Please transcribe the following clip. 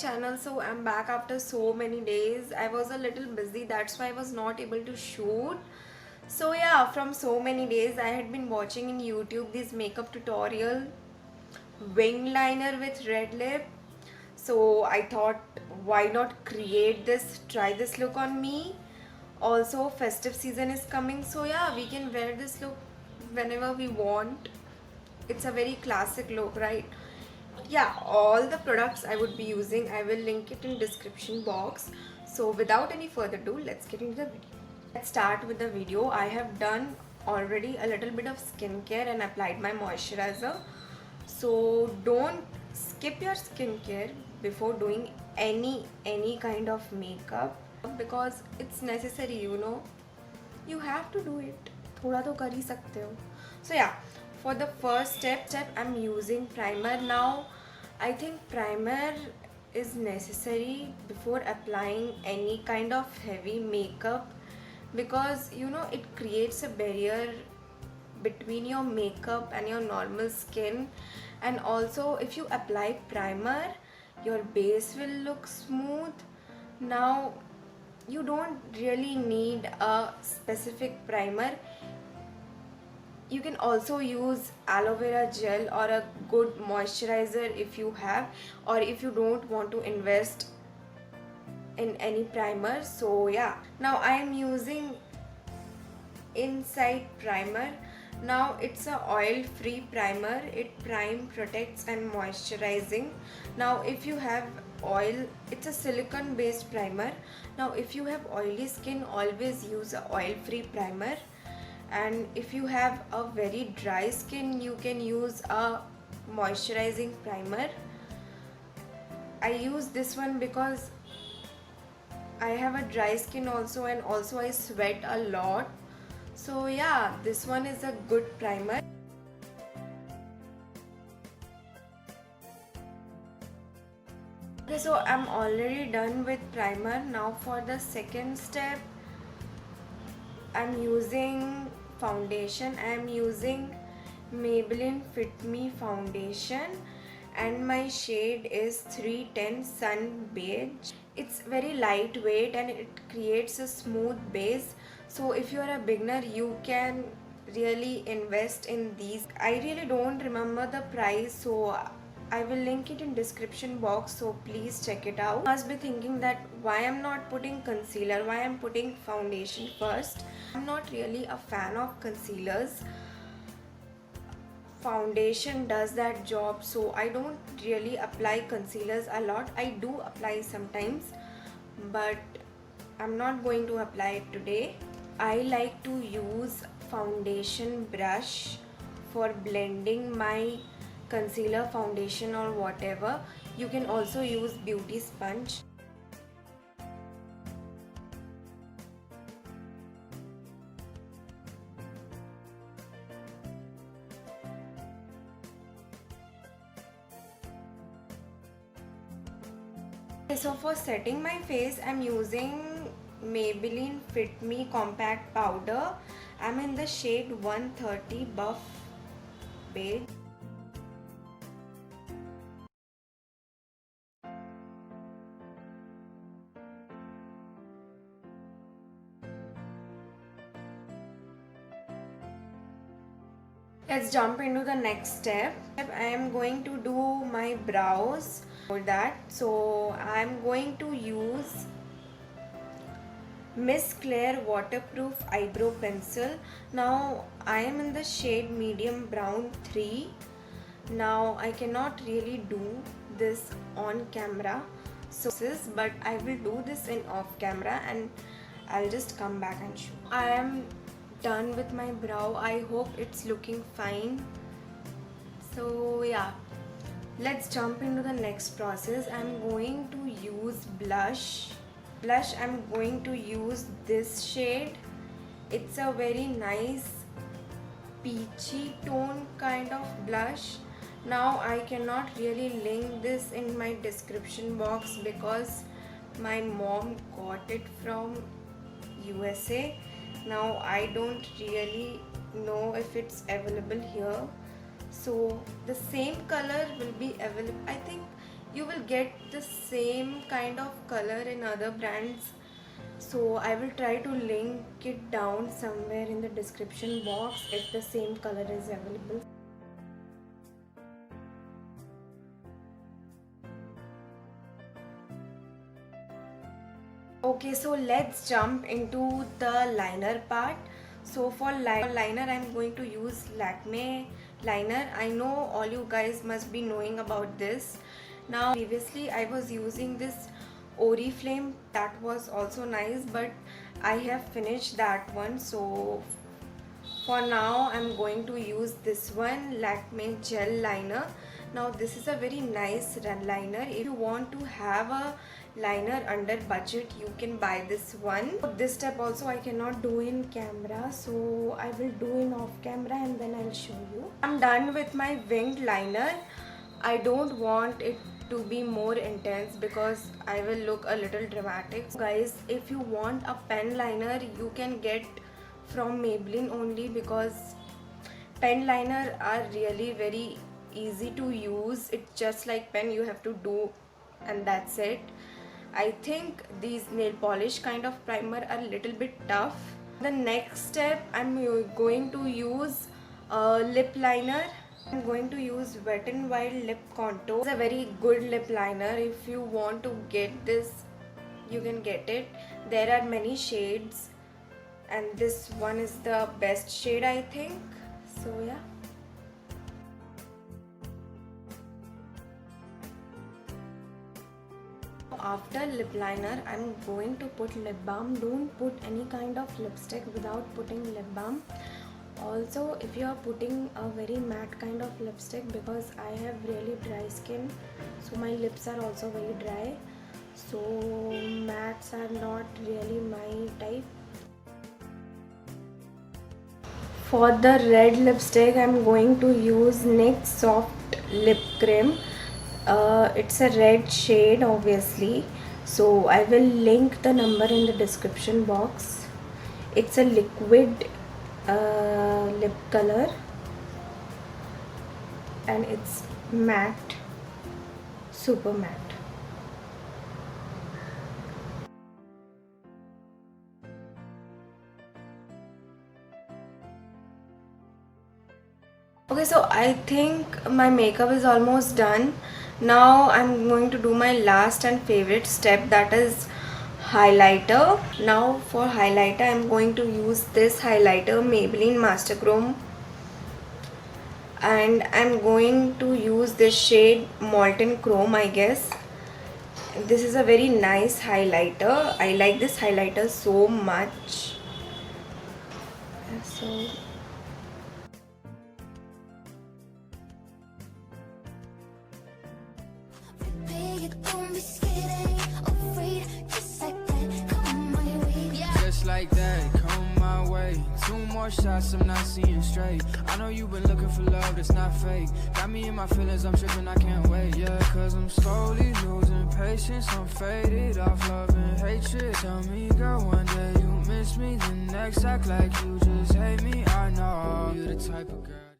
channel. So I'm back after so many days. I was a little busy, that's why I was not able to shoot. So yeah, from so many days I had been watching in YouTube this makeup tutorial, wing liner with red lip. So I thought, why not create this, try this look on me. Also festive season is coming, so yeah, we can wear this look whenever we want. It's a very classic look, right? Yeah, all the products I would be using, I will link it in description box. So without any further ado, let's get into the video. Let's start with the video. I have done already a little bit of skincare and applied my moisturizer. So don't skip your skincare before doing any kind of makeup, because it's necessary, you know. You have to do it. थोड़ा तो कर ही सकते हो. So yeah, for the first step I'm using primer. Now I think primer is necessary before applying any kind of heavy makeup, because you know it creates a barrier between your makeup and your normal skin. And also if you apply primer, your base will look smooth. Now you don't really need a specific primer. You can also use aloe vera gel or a good moisturizer if you have, or if you don't want to invest in any primer. So yeah, now I am using Insight primer. Now it's a oil free primer. It prime, protects and moisturizing. Now if you have oil, it's a silicone based primer. Now if you have oily skin, always use a oil free primer. And if you have a very dry skin, you can use a moisturizing primer. I use this one because I have a dry skin also, and also I sweat a lot. So yeah, this one is a good primer. Okay, so I'm already done with primer. Now for the second step, I'm using foundation. I'm using Maybelline Fit Me foundation, and my shade is 310 Sun Beige. It's very lightweight and it creates a smooth base. So if you are a beginner, you can really invest in these. I really don't remember the price, so I will link it in description box, so please check it out. You must be thinking that why I'm not putting concealer, why I'm putting foundation first. I'm not really a fan of concealers. Foundation does that job, so I don't really apply concealers a lot. I do apply sometimes, but I'm not going to apply it today. I like to use foundation brush for blending my concealer, foundation or whatever. You can also use beauty sponge. So for setting my face, I'm using Maybelline Fit Me Compact Powder. I'm in the shade 130 Buff Beige. Let's jump into the next step. I am going to do my brows for that. So I am going to use Miss Claire waterproof eyebrow pencil. Now I am in the shade medium brown 3. Now I cannot really do this on camera, so but I will do this in off camera and I'll just come back and show. I am done with my brow. I hope it's looking fine. So yeah, let's jump into the next process. I'm going to use blush. I'm going to use this shade. It's a very nice peachy tone kind of blush. Now I cannot really link this in my description box because my mom got it from USA. Now I don't really know if it's available here. So the same color will be available. I think you will get the same kind of color in other brands. So I will try to link it down somewhere in the description box if the same color is available. Okay, so let's jump into the liner part. So for liner, I'm going to use Lakme liner. I know all you guys must be knowing about this. Now previously I was using this Oriflame, that was also nice, but I have finished that one. So for now I'm going to use this one, Lakme gel liner. Now this is a very nice liner. If you want to have a liner under budget, you can buy this one. This step also I cannot do in camera, so I will do in off camera and then I'll show you. I'm done with my winged liner. I don't want it to be more intense because I will look a little dramatic. Guys, if you want a pen liner, you can get from Maybelline only, because pen liner are really very easy to use. It's just like pen, you have to do and that's it. I think these nail polish kind of primer are a little bit tough. The next step, I'm going to use lip liner. I'm going to use Wet n Wild lip contour. It's a very good lip liner. If you want to get this, you can get it. There are many shades and this one is the best shade, I think. So yeah. After lip liner, I'm going to put lip balm. Don't put any kind of lipstick without putting lip balm. Also, if you are putting a very matte kind of lipstick, because I have really dry skin, so my lips are also very dry, so mattes are not really my type. For the red lipstick, I'm going to use NYX Soft Lip Cream. It's a red shade obviously, so I will link the number in the description box. It's a liquid lip color and it's matte, super matte. Okay, so I think my makeup is almost done. Now I'm going to do my last and favorite step, that is highlighter. Now for highlighter, I'm going to use this highlighter, Maybelline Master Chrome, and I'm going to use this shade Molten Chrome, I guess. This is a very nice highlighter. I like this highlighter so much. So like that, come my way. 2 more shots, I'm not seeing straight. I know you've been looking for love that's not fake. Got me in my feelings, I'm tripping, I can't wait. Yeah, cause I'm slowly losing patience. I'm faded off love and hatred. Tell me, girl, one day you miss me, the next act like you just hate me. I know you're the type of girl.